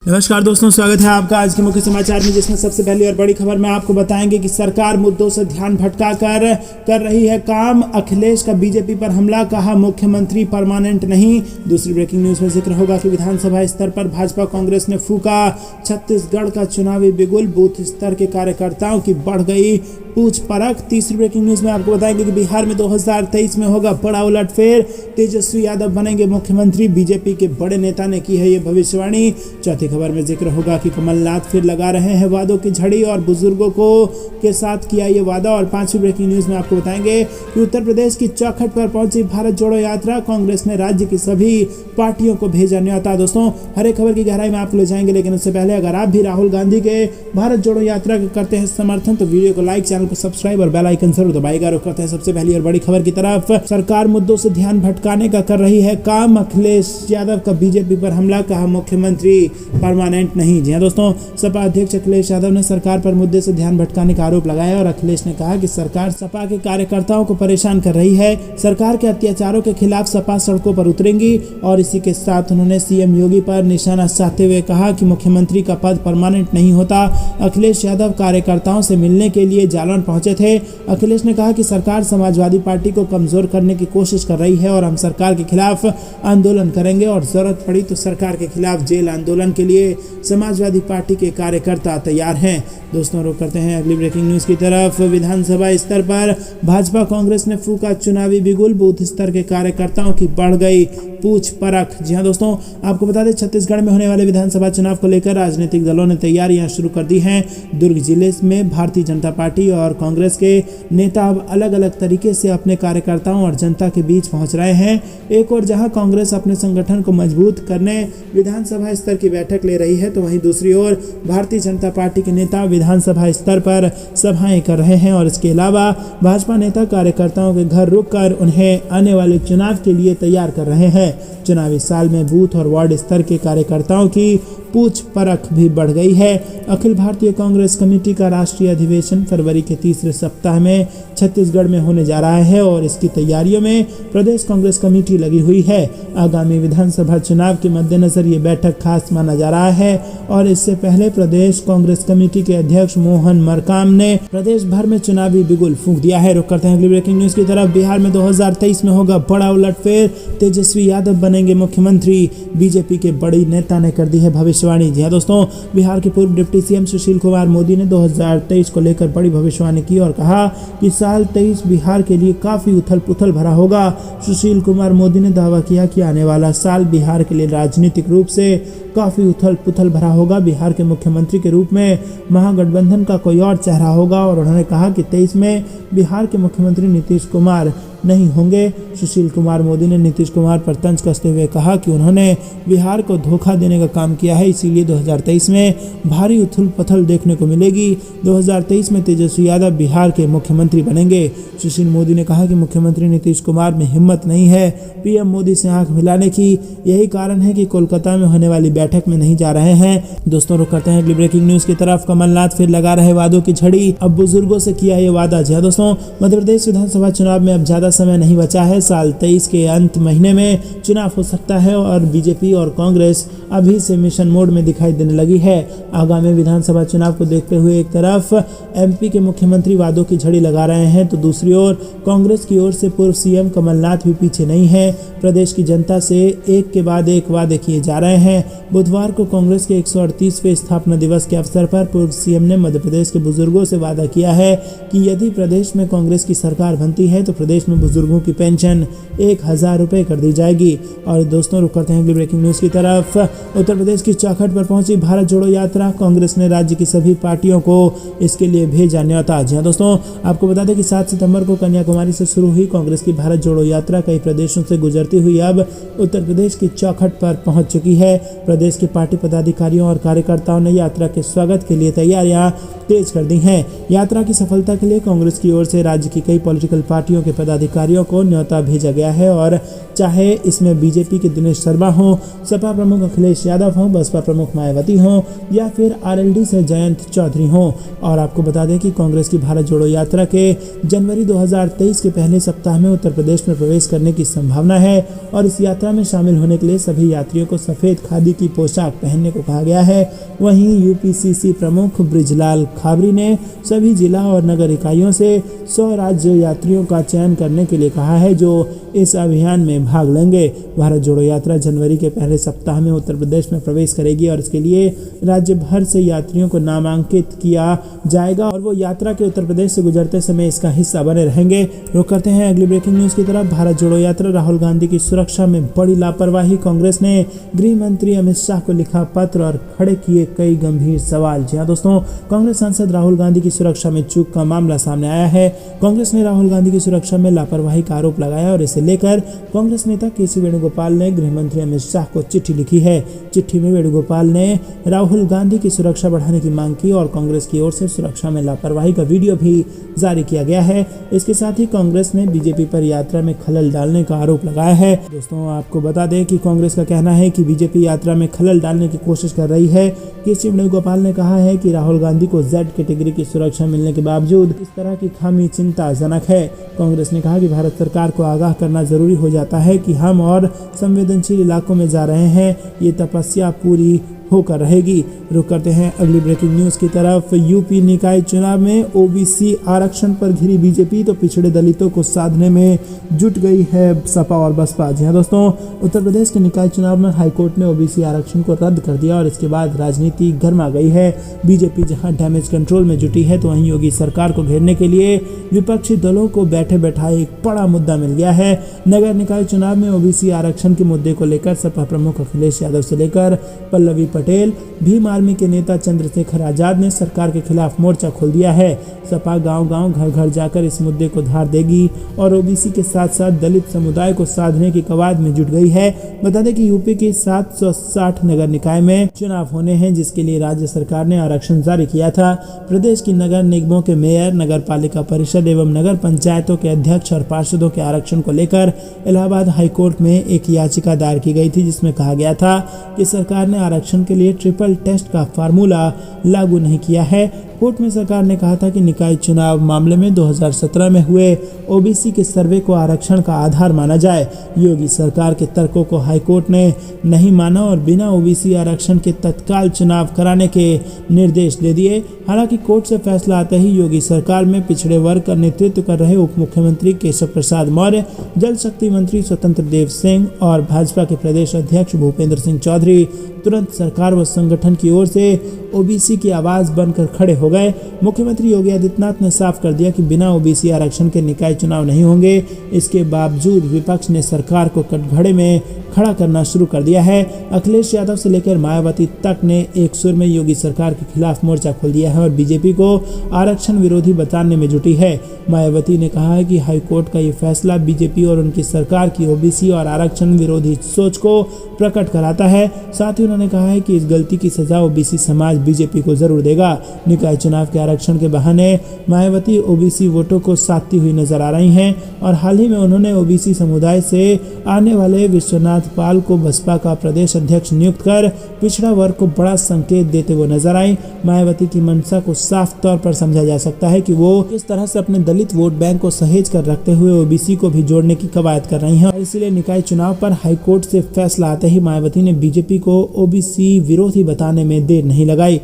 नमस्कार दोस्तों, स्वागत है आपका आज के मुख्य समाचार में, जिसमें सबसे पहली और बड़ी खबर में आपको बताएंगे कि सरकार मुद्दों से ध्यान भटका कर रही है काम। अखिलेश का बीजेपी पर हमला, कहा मुख्यमंत्री परमानेंट नहीं। दूसरी ब्रेकिंग न्यूज में जिक्र होगा कि विधानसभा स्तर पर भाजपा कांग्रेस ने फूका छत्तीसगढ़ का चुनावी बिगुल, बूथ स्तर के कार्यकर्ताओं की बढ़ गई पूछ परख। तीसरी ब्रेकिंग न्यूज में आपको बताएंगे कि बिहार में 2023 में होगा बड़ा उलटफेर, तेजस्वी यादव बनेंगे मुख्यमंत्री, बीजेपी के बड़े नेता ने की है ये भविष्यवाणी। चौथी खबर में जिक्र होगा कि कमलनाथ फिर लगा रहे हैं वादों की झड़ी और बुजुर्गों को के साथ किया ये वादा। और पांचवी ब्रेकिंग न्यूज में आपको बताएंगे कि उत्तर प्रदेश की चौखट पर पहुंची भारत जोड़ो यात्रा, कांग्रेस ने राज्य की सभी पार्टियों को भेजा न्योता। दोस्तों, हर एक खबर की गहराई में आपको ले जाएंगे, लेकिन उससे पहले अगर आप भी राहुल गांधी के भारत जोड़ो यात्रा के करते हैं समर्थन, तो वीडियो को लाइक, चैनल को सब्सक्राइब और बेल आइकन जरूर दबाइएगा। रुक करते हैं सबसे पहली और बड़ी खबर की तरफ। सरकार मुद्दों से ध्यान भटकाने का कर रही है काम। अखिलेश यादव का बीजेपी पर हमला, कहा मुख्यमंत्री परमानेंट नहीं। जी हां दोस्तों, सपा अध्यक्ष अखिलेश यादव ने सरकार पर मुद्दे से ध्यान भटकाने का आरोप लगाया और अखिलेश ने कहा कि सरकार सपा के कार्यकर्ताओं को परेशान कर रही है। सरकार के अत्याचारों के खिलाफ सपा सड़कों पर उतरेंगी। और इसी के साथ उन्होंने सीएम योगी पर निशाना साधते हुए कहा कि मुख्यमंत्री का पद परमानेंट नहीं होता। अखिलेश यादव कार्यकर्ताओं से मिलने के लिए जालौन पहुंचे थे। अखिलेश ने कहा कि सरकार समाजवादी पार्टी को कमजोर करने की कोशिश कर रही है और हम सरकार के खिलाफ आंदोलन करेंगे और जरूरत पड़ी तो सरकार के खिलाफ जेल आंदोलन के लिए समाजवादी पार्टी के कार्यकर्ता तैयार हैं। दोस्तों, रुक करते हैं अगली ब्रेकिंग न्यूज की तरफ। विधानसभा स्तर पर भाजपा कांग्रेस ने फूका चुनावी बिगुल, बूथ स्तर के कार्यकर्ताओं की बढ़ गई पूछ परख। जी हां दोस्तों, आपको बता दें छत्तीसगढ़ में होने वाले विधानसभा चुनाव को लेकर राजनीतिक दलों ने तैयारियां शुरू कर दी हैं। दुर्ग जिले में भारतीय जनता पार्टी और कांग्रेस के नेता अब अलग अलग तरीके से अपने कार्यकर्ताओं और जनता के बीच पहुंच रहे हैं। एक और जहां कांग्रेस अपने संगठन को मजबूत करने विधानसभा स्तर की बैठक ले रही है, तो वहीं दूसरी ओर भारतीय जनता पार्टी के नेता विधानसभा स्तर पर सभाएं कर रहे हैं। और इसके अलावा भाजपा नेता कार्यकर्ताओं के घर रुककर उन्हें आने वाले चुनाव के लिए तैयार कर रहे हैं। चुनावी साल में बूथ और वार्ड स्तर के कार्यकर्ताओं की पूछ परख भी बढ़ गई है। अखिल भारतीय कांग्रेस कमेटी का राष्ट्रीय अधिवेशन फरवरी के तीसरे सप्ताह में छत्तीसगढ़ में होने जा रहा है और इसकी तैयारियों में प्रदेश कांग्रेस कमेटी लगी हुई है। आगामी विधानसभा चुनाव के मद्देनजर ये बैठक खास माना जा रहा है। और इससे पहले प्रदेश कांग्रेस कमेटी के अध्यक्ष मोहन मरकाम ने प्रदेश भर में चुनावी बिगुल फूंक दिया है। रुक करते हैं अगली ब्रेकिंग न्यूज की तरफ। बिहार में 2023 में होगा बड़ा उलटफेर, तेजस्वी यादव बनेंगे मुख्यमंत्री, बीजेपी के बड़े नेता ने कर दी है भविष्यवाणी। जी हां दोस्तों, बिहार के पूर्व डिप्टी सीएम सुशील कुमार मोदी ने 2023 को लेकर बड़ी भविष्यवाणी की और कहा कि साल 23 बिहार के लिए काफी उथल पुथल भरा होगा। सुशील कुमार मोदी ने दावा किया कि आने वाला साल बिहार के लिए राजनीतिक रूप से काफी उथल पुथल भरा होगा। बिहार के मुख्यमंत्री के रूप में महागठबंधन का कोई और चेहरा होगा और उन्होंने कहा कि 23 में बिहार के मुख्यमंत्री नीतीश कुमार नहीं होंगे। सुशील कुमार मोदी ने नीतीश कुमार पर तंज कसते हुए कहा कि उन्होंने बिहार को धोखा देने का काम किया है, इसीलिए 2023 में भारी उथल पुथल देखने को मिलेगी। 2023 में तेजस्वी यादव बिहार के मुख्यमंत्री बनेंगे। सुशील मोदी ने कहा कि मुख्यमंत्री नीतीश कुमार में हिम्मत नहीं है पीएम मोदी से आंख मिलाने की, यही कारण है कि कोलकाता में होने वाली बैठक में नहीं जा रहे हैं। दोस्तों, रुक करते हैं अगली ब्रेकिंग न्यूज की तरफ। कमलनाथ फिर लगा रहे वादों की झड़ी, अब बुजुर्गों से किया ये वादा। जी हां दोस्तों, मध्य प्रदेश विधानसभा चुनाव में अब ज्यादा समय नहीं बचा है। साल 23 के अंत महीने में चुनाव हो सकता है और बीजेपी और कांग्रेस अभी से मिशन मोड में दिखाई देने लगी है। आगामी विधानसभा चुनाव को देखते हुए एक तरफ एमपी के मुख्यमंत्री वादों की झड़ी लगा रहे हैं, तो दूसरी ओर कांग्रेस की ओर से पूर्व सीएम कमलनाथ भी पीछे नहीं है। प्रदेश की जनता से एक के बाद एक वादे किए जा रहे हैं। बुधवार को कांग्रेस के 138वें स्थापना दिवस के अवसर पर पूर्व सीएम ने मध्य प्रदेश के बुजुर्गों से वादा किया है कि यदि प्रदेश में कांग्रेस की सरकार बनती है तो प्रदेश में बुजुर्गों की पेंशन 1000 रुपये कर दी जाएगी। और दोस्तों, रुक करते हैं अगली ब्रेकिंग न्यूज की तरफ। उत्तर प्रदेश की चौखट पर पहुंची भारत जोड़ो यात्रा, कांग्रेस ने राज्य की सभी पार्टियों को इसके लिए भेजा न्योता। जी हां दोस्तों, आपको बता दें कि 7 सितंबर को कन्याकुमारी से शुरू हुई कांग्रेस की भारत जोड़ो यात्रा कई प्रदेशों से गुजरती हुई अब उत्तर प्रदेश की चौखट पर पहुंच चुकी है। प्रदेश के पार्टी पदाधिकारियों और कार्यकर्ताओं ने यात्रा के स्वागत के लिए तैयारियां तेज कर दी हैं। यात्रा की सफलता के लिए कांग्रेस की ओर से राज्य की कई पॉलिटिकल पार्टियों के पदाधिकारियों को न्योता भेजा गया है और चाहे इसमें बीजेपी के दिनेश शर्मा हो, सपा प्रमुख अखिलेश यादव हो, बसपा प्रमुख मायावती हो या फिर आरएलडी से जयंत चौधरी हो। और आपको बता दें कि कांग्रेस की भारत जोड़ो यात्रा के जनवरी 2023 के पहले सप्ताह में उत्तर प्रदेश में प्रवेश करने की संभावना है और इस यात्रा में शामिल होने के लिए सभी यात्रियों को सफेद खादी की पोशाक पहनने को कहा गया है। वहीं यूपीसीसी प्रमुख ब्रिजलाल खाबरी ने सभी जिला और नगर इकाइयों से 100 राज्य यात्रियों का चयन करने के लिए कहा है जो इस अभियान में भाग लेंगे। भारत जोड़ो यात्रा जनवरी के पहले सप्ताह में उत्तर प्रदेश में प्रवेश करेगी और इसके लिए राज्य भर से यात्रियों को नामांकित किया जाएगा और वो यात्रा के उत्तर प्रदेश से गुजरते समय इसका हिस्सा बने रहेंगे। रुक करते हैं अगली ब्रेकिंग न्यूज की तरफ। भारत जोड़ो यात्रा, राहुल गांधी की सुरक्षा में बड़ी लापरवाही, कांग्रेस ने गृह मंत्री अमित शाह को लिखा पत्र और खड़े किए कई गंभीर सवाल। जी हाँ दोस्तों, कांग्रेस सांसद राहुल गांधी की सुरक्षा में चूक का मामला सामने आया है। कांग्रेस ने राहुल गांधी की सुरक्षा में लापरवाही का आरोप लगाया और इसे लेकर कांग्रेस नेता केसी वेणुगोपाल ने गृह मंत्री अमित शाह को चिट्ठी लिखी है। चिट्ठी में वेणुगोपाल ने राहुल गांधी की सुरक्षा बढ़ाने की मांग की और कांग्रेस की ओर से सुरक्षा में लापरवाही का वीडियो भी जारी किया गया है। इसके साथ ही कांग्रेस ने बीजेपी पर यात्रा में खलल डालने का आरोप लगाया है। दोस्तों आपको बता दें कि कांग्रेस का कहना है कि बीजेपी यात्रा में खलल डालने की कोशिश कर रही है। केसी वेणुगोपाल ने कहा है कि राहुल गांधी को जेड कैटेगरी की सुरक्षा मिलने के बावजूद इस तरह की खामी चिंताजनक है। कांग्रेस ने कहा कि भारत सरकार को आगाह करना जरूरी हो जाता है कि हम और संवेदनशील इलाकों में जा रहे हैं, ये तपस्या पूरी होकर रहेगी। रुक करते हैं अगली ब्रेकिंग न्यूज की तरफ। यूपी निकाय चुनाव में ओबीसी आरक्षण पर घिरी बीजेपी तो पिछड़े दलितों को साधने में जुट गई है सपा और बसपा। जी हाँ दोस्तों, उत्तर प्रदेश के निकाय चुनाव में हाईकोर्ट ने ओबीसी आरक्षण को रद्द कर दिया और इसके बाद राजनीति गर्मा गई है। बीजेपी जहां डैमेज कंट्रोल में जुटी है तो वहीं योगी सरकार को घेरने के लिए विपक्षी दलों को बैठे बैठाए एक बड़ा मुद्दा मिल गया है। नगर निकाय चुनाव में ओबीसी आरक्षण के मुद्दे को लेकर सपा प्रमुख अखिलेश यादव से लेकर पल्लवी पटेल, भीम आर्मी के नेता चंद्रशेखर आजाद ने सरकार के खिलाफ मोर्चा खोल दिया है। सपा गांव-गांव, घर-घर जाकर इस मुद्दे को धार देगी और ओबीसी के साथ साथ दलित समुदाय को साधने की कवायद में जुट गई है। बता दें कि यूपी के 760 नगर निकाय में चुनाव होने हैं जिसके लिए राज्य सरकार ने आरक्षण जारी किया था। प्रदेश की नगर निगमों के मेयर, नगर पालिका परिषद एवं नगर पंचायतों के अध्यक्ष और पार्षदों के आरक्षण को लेकर इलाहाबाद हाईकोर्ट में एक याचिका दायर की गई थी जिसमें कहा गया था कि सरकार ने आरक्षण के लिए ट्रिपल टेस्ट का फार्मूला लागू नहीं किया है। कोर्ट में सरकार ने कहा था कि निकाय चुनाव मामले में 2017 में हुए ओबीसी के सर्वे को आरक्षण का आधार माना जाए। योगी सरकार के तर्कों को हाईकोर्ट ने नहीं माना और बिना ओबीसी आरक्षण के तत्काल चुनाव कराने के निर्देश दे दिए। हालांकि कोर्ट से फैसला आते ही योगी सरकार में पिछड़े वर्ग का नेतृत्व कर रहे उप मुख्यमंत्री केशव प्रसाद मौर्य, जल शक्ति मंत्री स्वतंत्र देव सिंह और भाजपा के प्रदेश अध्यक्ष भूपेंद्र सिंह चौधरी तुरंत सरकार व संगठन की ओर से ओबीसी की आवाज बनकर खड़े हो गए। मुख्यमंत्री योगी आदित्यनाथ ने साफ कर दिया कि बिना ओबीसी आरक्षण के निकाय चुनाव नहीं होंगे। इसके बावजूद विपक्ष ने सरकार को कटघरे में खड़ा करना शुरू कर दिया है। अखिलेश यादव से लेकर मायावती तक ने एक सुर में योगी सरकार के खिलाफ मोर्चा खोल दिया है और बीजेपी को आरक्षण विरोधी बताने में जुटी है। मायावती ने कहा है कि हाईकोर्ट का ये फैसला बीजेपी और उनकी सरकार की ओबीसी और आरक्षण विरोधी सोच को प्रकट कराता है। साथ ही उन्होंने कहा है कि इस गलती की सजा ओबीसी समाज बीजेपी को जरूर देगा। निकाय चुनाव के आरक्षण के बहाने मायावती ओबीसी वोटों को साधती हुई नजर आ रही हैं और हाल ही में उन्होंने ओबीसी समुदाय से आने वाले विश्वनाथ पाल को बसपा का प्रदेश अध्यक्ष नियुक्त कर पिछड़ा वर्ग को बड़ा संकेत देते हुए नजर आई। मायावती की मंशा को साफ तौर पर समझा जा सकता है कि वो किस तरह से अपने दलित वोट बैंक को सहेज कर रखते हुए ओबीसी को भी जोड़ने की कवायद कर रही हैं और इसलिए निकाय चुनाव पर हाईकोर्ट से फैसला आते ही मायावती ने बीजेपी को ओबीसी विरोधी बताने में देर नहीं लगाई।